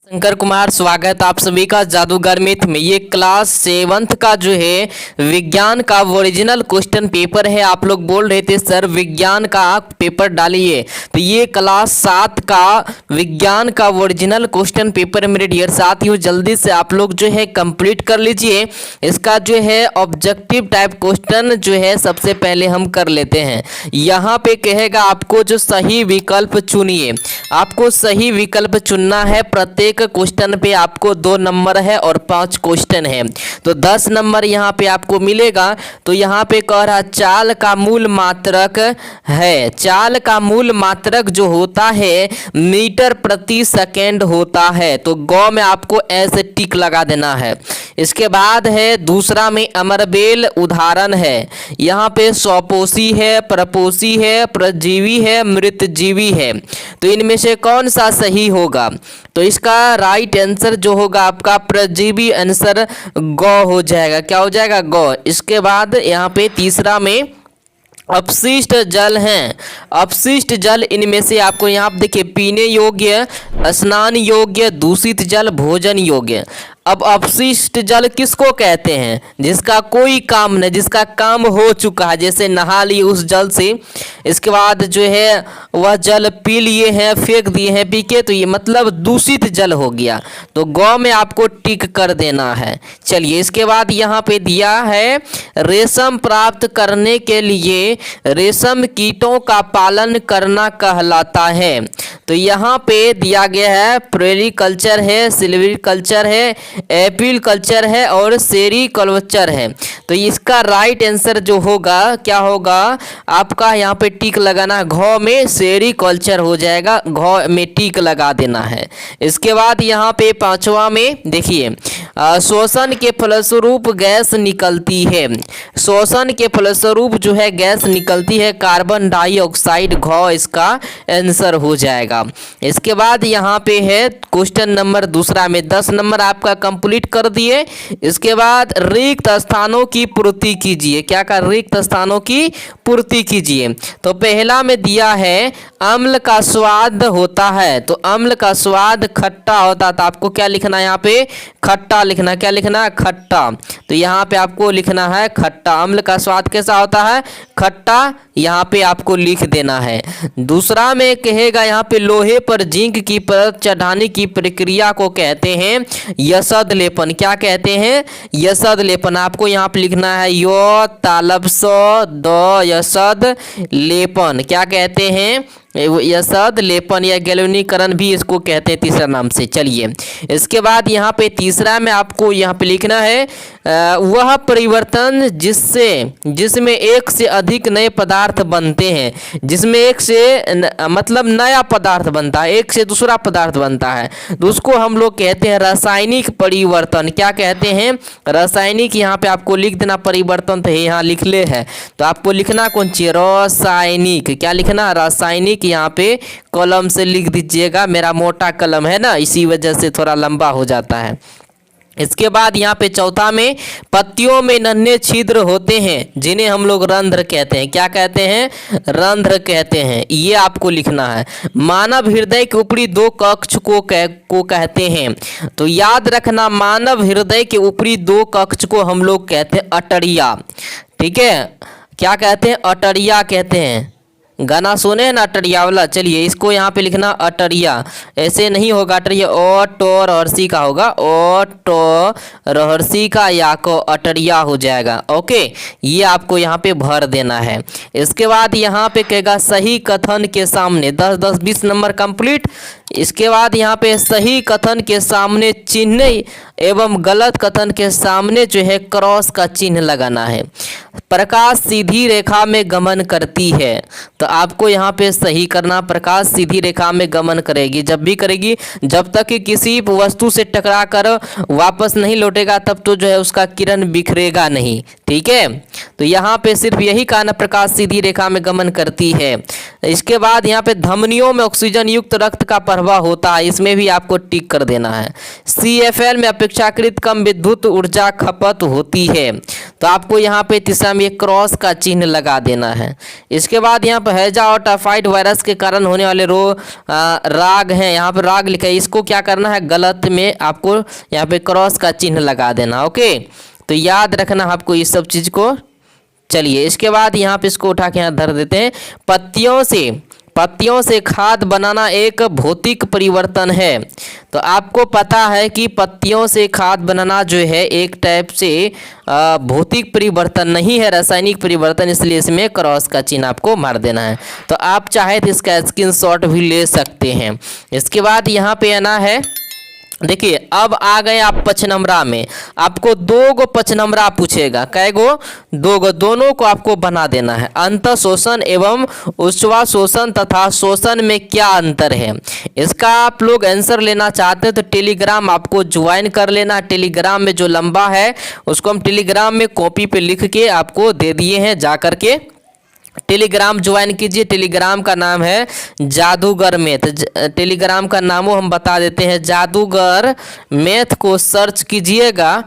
शंकर कुमार, स्वागत आप सभी का जादूगर मिथ में। ये क्लास 7th का जो है विज्ञान का ओरिजिनल क्वेश्चन पेपर है। आप लोग बोल रहे थे सर विज्ञान का पेपर डालिए, तो ये क्लास 7 का विज्ञान का ओरिजिनल क्वेश्चन पेपर है मेरे डियर साथियों। जल्दी से आप लोग जो है कंप्लीट कर लीजिए। इसका जो है ऑब्जेक्टिव टाइप क्वेश्चन जो है सबसे पहले हम कर लेते हैं। यहाँ पे कहेगा आपको जो सही विकल्प चुनिए, आपको सही विकल्प चुनना है। प्रत्येक क्वेश्चन पे आपको 2 नंबर है और 5 क्वेश्चन है, तो 10 नंबर यहाँ पे आपको मिलेगा। तो यहाँ पे कह रहा चाल का मूल मात्रक है। चाल का मूल मात्रक जो होता है मीटर प्रति सेकेंड होता है, तो गौ में आपको ऐसे टिक लगा देना है। इसके बाद है दूसरा में अमरबेल उदाहरण है। यहाँ पे स्वपोषी है, परपोषी है, परजीवी है, मृतजीवी है, तो इनमें से कौन सा सही होगा? तो इसका राइट आंसर जो होगा आपका परजीवी आंसर गौ हो जाएगा। क्या हो जाएगा? गौ। इसके बाद यहाँ पे तीसरा में अपशिष्ट जल हैं। अपशिष्ट जल इनमें से आपको यहाँ पे देखिए पीने योग्य, स्नान योग्य, दूषित जल, भोजन योग्य। अब अपशिष्ट जल किसको कहते हैं? जिसका कोई काम नहीं, जिसका काम हो चुका है, जैसे नहा लिए उस जल से, इसके बाद जो है वह जल पी लिए हैं, फेंक दिए हैं पी के, तो ये मतलब दूषित जल हो गया। तो गौ में आपको टिक कर देना है। चलिए, इसके बाद यहाँ पे दिया है रेशम प्राप्त करने के लिए रेशम कीटों का पालन करना कहलाता है। तो यहाँ पे दिया गया है प्रेरी कल्चर है, सिल्वरी कल्चर है, एपिल कल्चर है और सेरी कल्चर है। तो इसका राइट आंसर जो होगा क्या होगा आपका? यहाँ पे टिक लगाना, घौ में सेरी कल्चर हो जाएगा, घौ में टिक लगा देना है। इसके बाद यहाँ पे 5वां में देखिए शोषण के फलस्वरूप गैस निकलती है। शोषण के फलस्वरूप जो है गैस निकलती है कार्बन डाइऑक्साइड, घौ इसका आंसर हो जाएगा। इसके बाद यहाँ पे है क्वेश्चन नंबर दूसरा में 10 नंबर आपका कंप्लीट कर दिए। इसके बाद रिक्त स्थानों की पूर्ति कीजिए। क्या का? रिक्त स्थानों की पूर्ति कीजिए। तो पहला में दिया है अम्ल का स्वाद होता है, तो अम्ल का स्वाद खट्टा होता है, तो आपको क्या लिखना है यहाँ पे? खट्टा लिखना। क्या लिखना है? खट्टा। तो यहाँ पे आपको लिखना है खट्टा। अम्ल का स्वाद कैसा होता है? खट्टा। यहाँ पे आपको लिख देना है। दूसरा में कहेगा यहाँ पे लोहे पर जिंक की परत चढ़ाने की प्रक्रिया को कहते हैं यशद लेपन। क्या कहते हैं? यशद लेपन। आपको यहाँ पे लिखना है यो तालब सो द यशद लेपन। क्या कहते हैं? यशद लेपन या गैल्वेनीकरण भी इसको कहते हैं तीसरा नाम से। चलिए, इसके बाद यहाँ पे तीसरा में आपको यहाँ पे लिखना है वह परिवर्तन जिसमें एक से अधिक नए पदार्थ बनते हैं। जिसमें एक से मतलब नया पदार्थ बनता है, एक से दूसरा पदार्थ बनता है, तो उसको हम लोग कहते हैं रासायनिक परिवर्तन। क्या कहते हैं? रासायनिक। यहाँ पे आपको लिख देना परिवर्तन, तो यहाँ लिख ले है, तो आपको लिखना कौन सी? रासायनिक। क्या लिखना? रासायनिक। यहाँ पे कलम से लिख दीजिएगा, मेरा मोटा कलम है ना, इसी वजह से थोड़ा लंबा हो जाता है। इसके बाद यहाँ पे चौथा में पत्तियों में नन्हे छिद्र होते हैं जिन्हें हम लोग रंध्र कहते हैं। क्या कहते हैं? रंध्र कहते हैं। ये आपको लिखना है। मानव हृदय के ऊपरी 2 कक्ष को कहते हैं। तो याद रखना, मानव हृदय के ऊपरी 2 कक्ष को हम लोग कहते हैं अटरिया। ठीक है? क्या कहते हैं? अटरिया कहते हैं। गाना सुने हैं ना अटरिया वाला? चलिए, इसको यहाँ पे लिखना अटरिया। ऐसे नहीं होगा अटरिया, ओ टो रहर्षि का होगा, ओ टो रहर्षि का या को अटरिया हो जाएगा। ओके, ये आपको यहाँ पे भर देना है। इसके बाद यहाँ पे कहेगा सही कथन के सामने 10 20 नंबर कंप्लीट। इसके बाद यहाँ पे सही कथन के सामने चिन्ह एवं गलत कथन के सामने जो है क्रॉस का चिन्ह लगाना है। प्रकाश सीधी रेखा में गमन करती है, तो आपको यहाँ पे सही करना। प्रकाश सीधी रेखा में गमन करेगी, जब भी करेगी, जब तक कि किसी वस्तु से टकरा कर वापस नहीं लौटेगा तब तो जो है उसका किरण बिखरेगा नहीं। ठीक है? तो यहाँ पे सिर्फ यही कारण प्रकाश सीधी रेखा में गमन करती है। इसके बाद यहाँ पे धमनियों में ऑक्सीजन युक्त रक्त का प्रवाह होता है, इसमें भी आपको टिक कर देना है। CFL में अपेक्षाकृत कम विद्युत ऊर्जा खपत होती है, तो तो आपको यहाँ पे तीसरा में एक क्रॉस का चिन्ह लगा देना है। इसके बाद यहाँ पे हैजा और टाइफाइड वायरस के कारण होने वाले राग हैं, यहाँ पे राग लिखा है, इसको क्या करना है, गलत में आपको यहाँ पे क्रॉस का चिन्ह लगा देना। ओके, तो याद रखना आपको इस सब चीज को। चलिए इसके बाद यहाँ पे इसको उठा के यहाँ धर देते हैं। पत्तियों से खाद बनाना एक भौतिक परिवर्तन है। तो आपको पता है कि पत्तियों से खाद बनाना जो है एक टाइप से भौतिक परिवर्तन नहीं है, रासायनिक परिवर्तन, इसलिए इसमें क्रॉस का चिन्ह आपको मार देना है। तो आप चाहे तो इसका स्क्रीनशॉट भी ले सकते हैं। इसके बाद यहाँ पे आना है, देखिए अब आ गए आप पचनमरा में। आपको 2 गो पचनमरा पूछेगा, कै गो, 2 गो, दोनों को आपको बना देना है। अंतः शोषण एवं उच्छ्वास तथा शोषण में क्या अंतर है, इसका आप लोग आंसर लेना चाहते हैं तो टेलीग्राम आपको ज्वाइन कर लेना। टेलीग्राम में जो लंबा है उसको हम टेलीग्राम में कॉपी पे लिख के आपको दे दिए हैं, जा करके टेलीग्राम ज्वाइन कीजिए। टेलीग्राम का नाम है जादूगर मैथ। टेलीग्राम का नाम हम बता देते हैं, जादूगर मैथ को सर्च कीजिएगा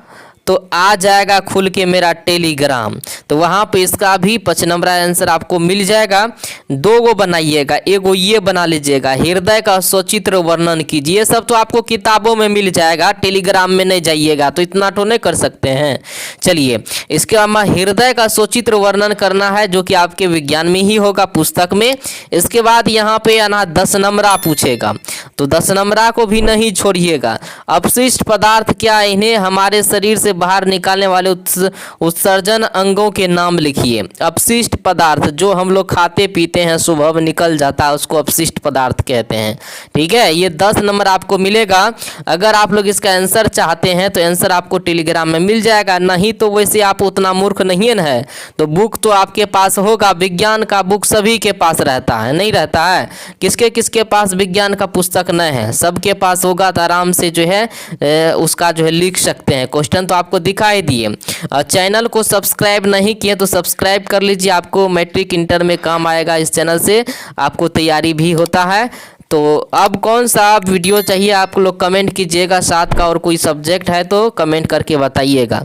तो आ जाएगा खुल के मेरा टेलीग्राम। तो वहाँ पे इसका भी 5 नंबर आंसर आपको मिल जाएगा। 2 गो बनाइएगा, एगो ये बना लीजिएगा, हृदय का सचित्र वर्णन कीजिए। ये सब तो आपको किताबों में मिल जाएगा, टेलीग्राम में नहीं जाइएगा तो इतना तो नहीं कर सकते हैं। चलिए इसके बाद हृदय का सचित्र वर्णन करना है, जो कि आपके विज्ञान में ही होगा, पुस्तक में। इसके बाद यहाँ पे आना 10 नंबरा पूछेगा, तो 10 नंबरा को भी नहीं छोड़िएगा। अपशिष्ट पदार्थ क्या, इन्हें हमारे शरीर से बाहर निकालने वाले उत्सर्जन अंगों के नाम लिखिए। अपशिष्ट पदार्थ जो हम लोग खाते पीते हैं, सुबह में निकल जाता है, उसको अपशिष्ट पदार्थ कहते हैं। ठीक है, ये 10 नंबर आपको मिलेगा। अगर आप लोग इसका आंसर चाहते हैं तो आंसर आपको टेलीग्राम में मिल जाएगा, नहीं तो वैसे आप उतना मूर्ख नहीं है तो बुक तो आपके पास होगा। विज्ञान का बुक सभी के पास रहता है, नहीं रहता है? किसके किसके पास विज्ञान का पुस्तक नहीं है? सबके पास होगा तो आराम से जो है उसका जो है लिख सकते हैं। क्वेश्चन तो आपको दिखाई दिए। चैनल को सब्सक्राइब नहीं किए तो सब्सक्राइब कर लीजिए, आपको मैट्रिक इंटर में काम आएगा। इस चैनल से आपको तैयारी भी होता है। तो अब कौन सा वीडियो चाहिए आप लोग कमेंट कीजिएगा, साथ का और कोई सब्जेक्ट है तो कमेंट करके बताइएगा।